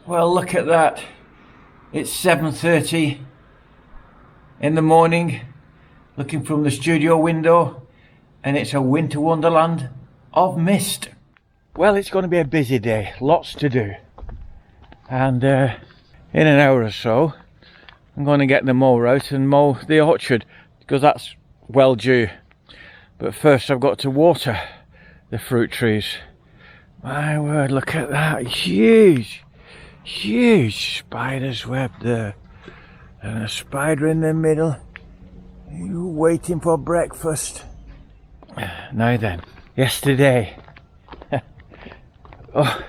Well, look at that. It's 7:30 in the morning, looking from the studio window, and it's a winter wonderland of mist. Well, it's going to be a busy day, lots to do. And in an hour or so, I'm going to get the mower out and mow the orchard, because that's well due. But first I've got to water the fruit trees. My word, look at that, huge spider's web there. And a spider in the middle. You waiting for breakfast. Now then, yesterday. Oh,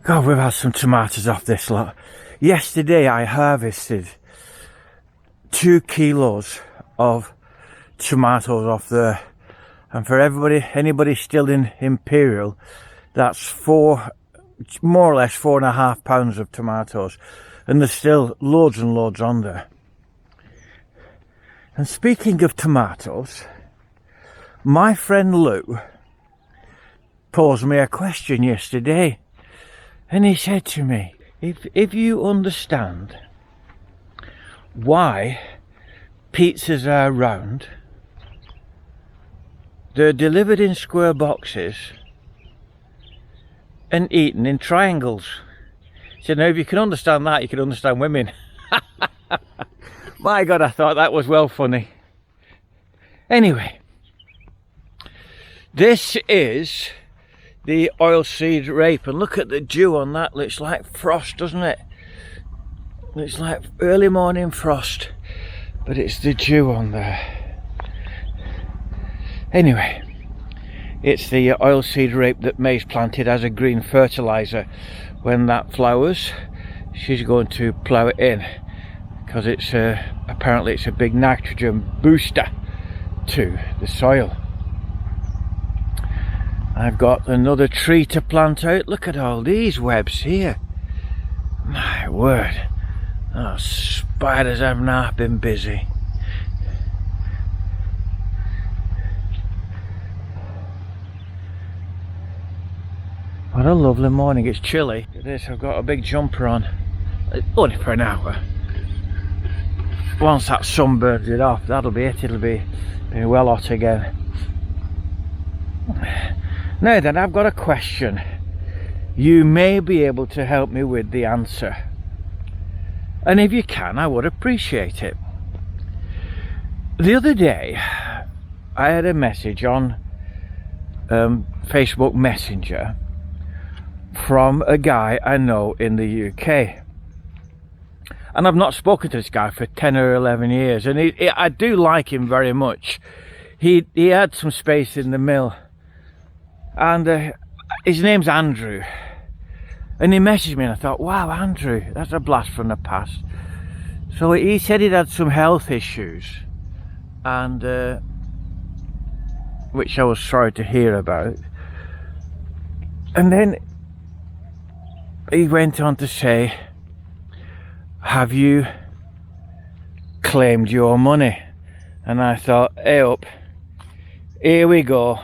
God, we've had some tomatoes off this lot. Yesterday I harvested 2 kilos of tomatoes off there. And for anybody still in Imperial, that's more or less 4.5 pounds of tomatoes. And there's still loads and loads on there. And speaking of tomatoes, my friend Lou posed me a question yesterday. And he said to me, if you understand why pizzas are round, they're delivered in square boxes and eaten in triangles. He said, now if you can understand that, you can understand women. My God, I thought that was well funny. Anyway, this is the oilseed rape, and look at the dew on that. Looks like frost, doesn't it? Looks like early morning frost, but it's the dew on there. Anyway, it's the oilseed rape that May's planted as a green fertilizer. When that flowers, she's going to plough it in, because it's apparently it's a big nitrogen booster to the soil. I've got another tree to plant out. Look at all these webs here. My word, those spiders have not been busy. What a lovely morning. It's chilly. Look at this, I've got a big jumper on. Only for an hour. Once that sunburns it off, that'll be it. It'll be well hot again. Now then, I've got a question. You may be able to help me with the answer. And if you can, I would appreciate it. The other day, I had a message on Facebook Messenger from a guy I know in the UK. And I've not spoken to this guy for 10 or 11 years. And I do like him very much. He had some space in the mill. And his name's Andrew. And he messaged me and I thought, wow, Andrew, that's a blast from the past. So he said he'd had some health issues. And which I was sorry to hear about. And then he went on to say, have you claimed your money? And I thought, hey up, here we go.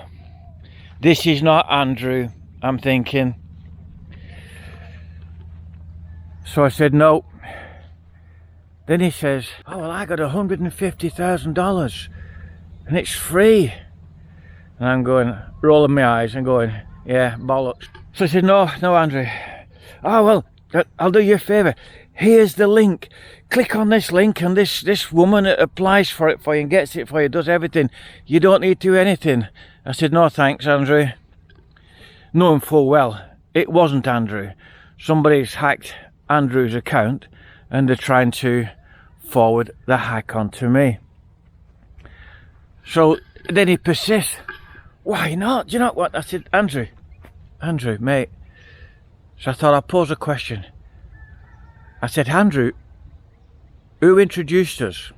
This is not Andrew, I'm thinking. So I said no. Then he says, oh well, I got $150,000 and it's free. And I'm going, rolling my eyes and going, yeah, bollocks. So I said, no Andrew. Oh well, I'll do you a favour. Here's the link. Click on this link and this woman applies for it for you and gets it for you, does everything. You don't need to do anything. I said, no thanks, Andrew. Knowing full well, it wasn't Andrew. Somebody's hacked Andrew's account and they're trying to forward the hack onto me. So then he persists. Why not? Do you know what? I said, Andrew, mate. So I thought I'd pose a question. I said, Andrew, who introduced us?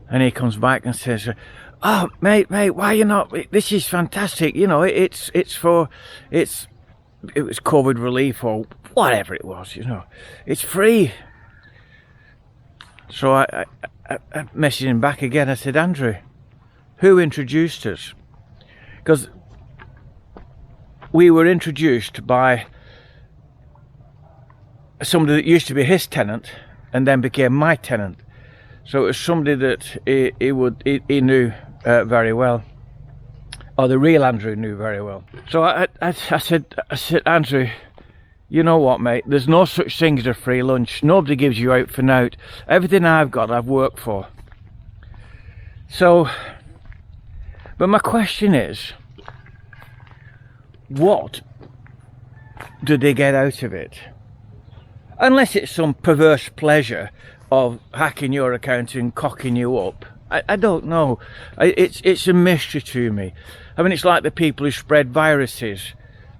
And he comes back and says, oh, mate, why you not? This is fantastic. You know, it was COVID relief or whatever it was, you know. It's free. So I messaged him back again. I said, Andrew, who introduced us? Because we were introduced by somebody that used to be his tenant and then became my tenant. So it was somebody that he knew very well, or the real Andrew knew very well. So I said, Andrew, you know what, mate? There's no such thing as a free lunch. Nobody gives you out for nout. Everything I've got, I've worked for. So, but my question is, what do they get out of it? Unless it's some perverse pleasure of hacking your account and cocking you up. I don't know. It's a mystery to me. I mean, it's like the people who spread viruses.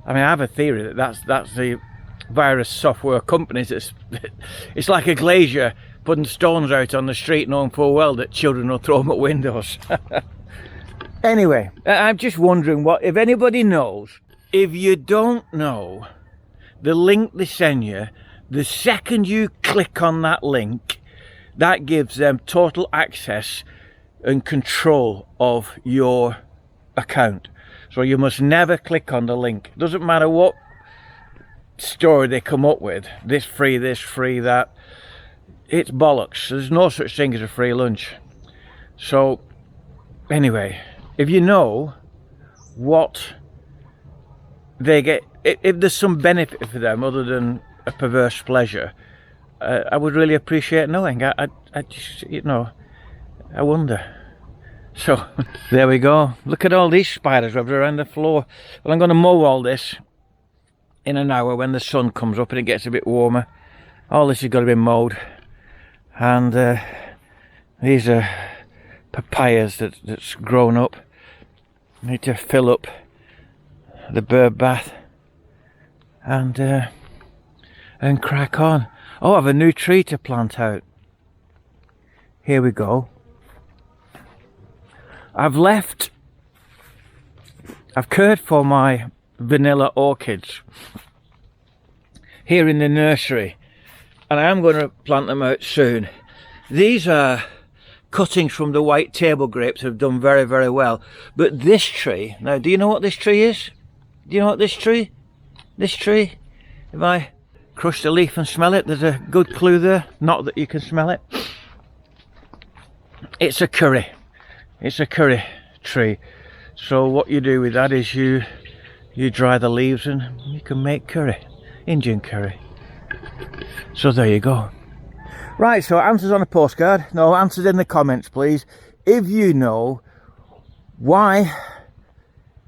I mean, I have a theory that that's the virus software companies. It's like a glazier putting stones out on the street, knowing full well that children will throw them at windows. Anyway, I'm just wondering what, if anybody knows, if you don't know, the link they send you, the second you click on that link, that gives them total access and control of your account. So you must never click on the link. Doesn't matter what story they come up with, this, free, that. It's bollocks. There's no such thing as a free lunch. So anyway, if you know what they get, if there's some benefit for them other than a perverse pleasure, I would really appreciate knowing. I just, you know, I wonder. So there we go. Look at all these spiders webs around the floor. Well, I'm going to mow all this in an hour when the sun comes up and it gets a bit warmer. All this has got to be mowed. And these are papayas that's grown up. Need to fill up the bird bath and crack on. Oh, I have a new tree to plant out. Here we go. I've cared for my vanilla orchids here in the nursery, and I am going to plant them out soon. These are cuttings from the white table grapes that have done very, very well. But this tree, now do you know what this tree is? Do you know what this tree? This tree, if I crush the leaf and smell it, there's a good clue there. Not that you can smell it. It's a curry. It's a curry tree. So what you do with that is you dry the leaves and you can make curry, Indian curry. So there you go. Right, so answers on a postcard. No, answers in the comments, please. If you know why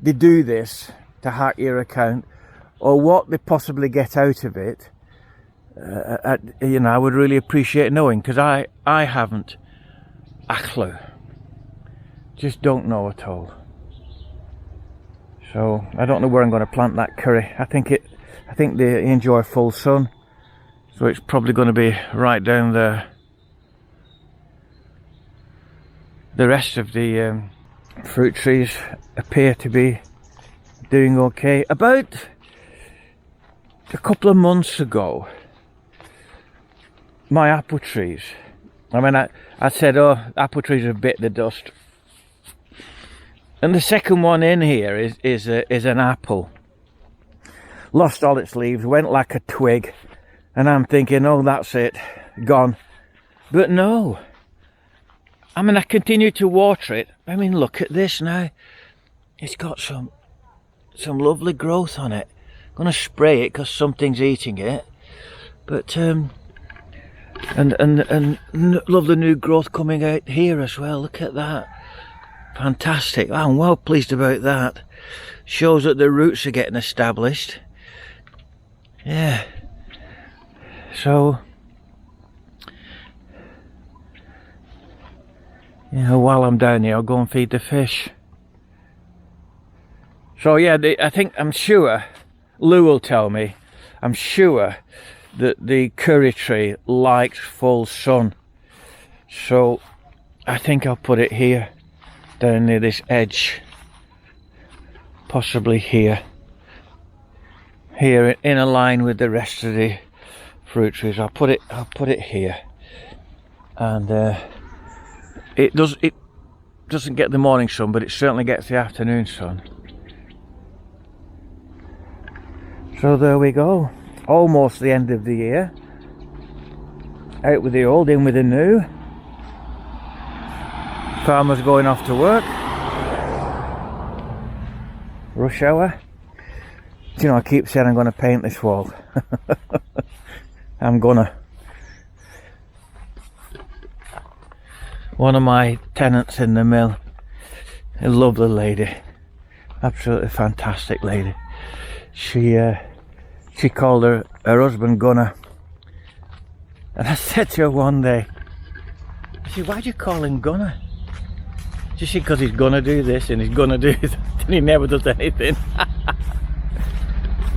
they do this to hack your account, or what they possibly get out of it, you know, I would really appreciate knowing, because I haven't a clue. Just don't know at all. So I don't know where I'm going to plant that curry. I think they enjoy full sun, so it's probably going to be right down there. The rest of the fruit trees appear to be doing okay. About a couple of months ago, my apple trees, I mean, I said, oh, apple trees have bit the dust. And the second one in here is an apple. Lost all its leaves, went like a twig. And I'm thinking, oh, that's it, gone. But no. I mean, I continue to water it. I mean, look at this now. It's got some lovely growth on it. I'm going to spray it because something's eating it. But, and lovely new growth coming out here as well. Look at that. Fantastic. I'm well pleased about that. Shows that the roots are getting established. Yeah. So, you know, while I'm down here, I'll go and feed the fish. So yeah, I'm sure, Lou will tell me, I'm sure that the curry tree likes full sun. So I think I'll put it here, down near this edge, possibly here in a line with the rest of the fruit trees. I'll put it here, and it doesn't get the morning sun, but it certainly gets the afternoon sun. So there we go. almost the end of the year. Out with the old, in with the new. Farmers going off to work. Rush hour. Do you know, I keep saying I'm going to paint this wall. I'm gonna. One of my tenants in the mill, a lovely lady, absolutely fantastic lady. She called her husband Gunner, and I said to her one day, I said, "Why do you call him Gunner?" She said, "Because he's gonna do this and he's gonna do that, and he never does anything."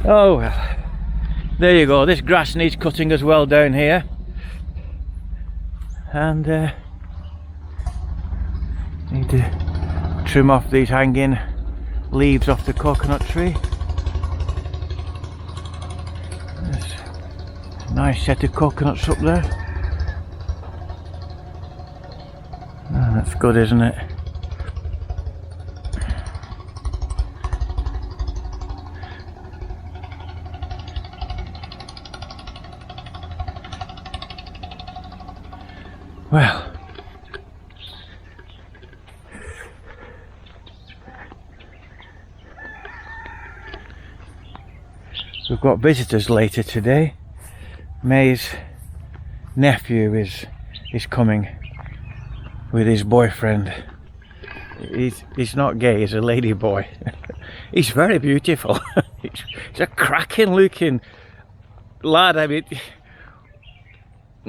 Oh well, there you go. This grass needs cutting as well down here, and need to trim off these hanging leaves off the coconut tree. There's a nice set of coconuts up there. Oh, that's good, isn't it? Well, we've got visitors later today. May's nephew is coming with his boyfriend. He's not gay, he's a lady boy. He's very beautiful. He's a cracking looking lad. I mean,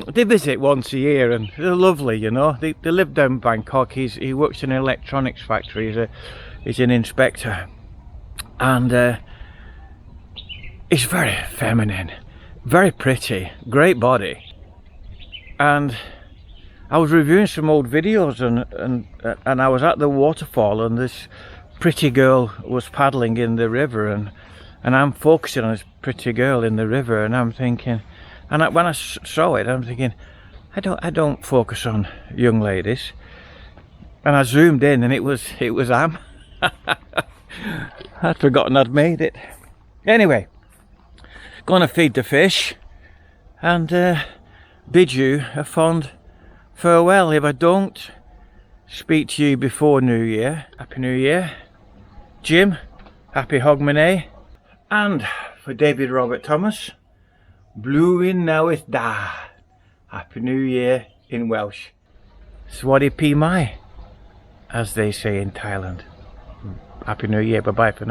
they visit once a year and they're lovely, you know. They live down Bangkok. He works in an electronics factory. He's an inspector, and he's very feminine, very pretty, great body. And I was reviewing some old videos, and I was at the waterfall, and this pretty girl was paddling in the river, and I'm focusing on this pretty girl in the river, and I'm thinking, and when I saw it, I'm thinking, I don't focus on young ladies. And I zoomed in, and it was Am. I'd forgotten I'd made it. Anyway, gonna feed the fish and bid you a fond farewell. If I don't speak to you before New Year, Happy New Year. Jim, Happy Hogmanay. And for David Robert Thomas, Blúin Nawith Da. Happy New Year in Welsh. Swadi Pi Mai, as they say in Thailand. Happy New Year. Bye bye for now.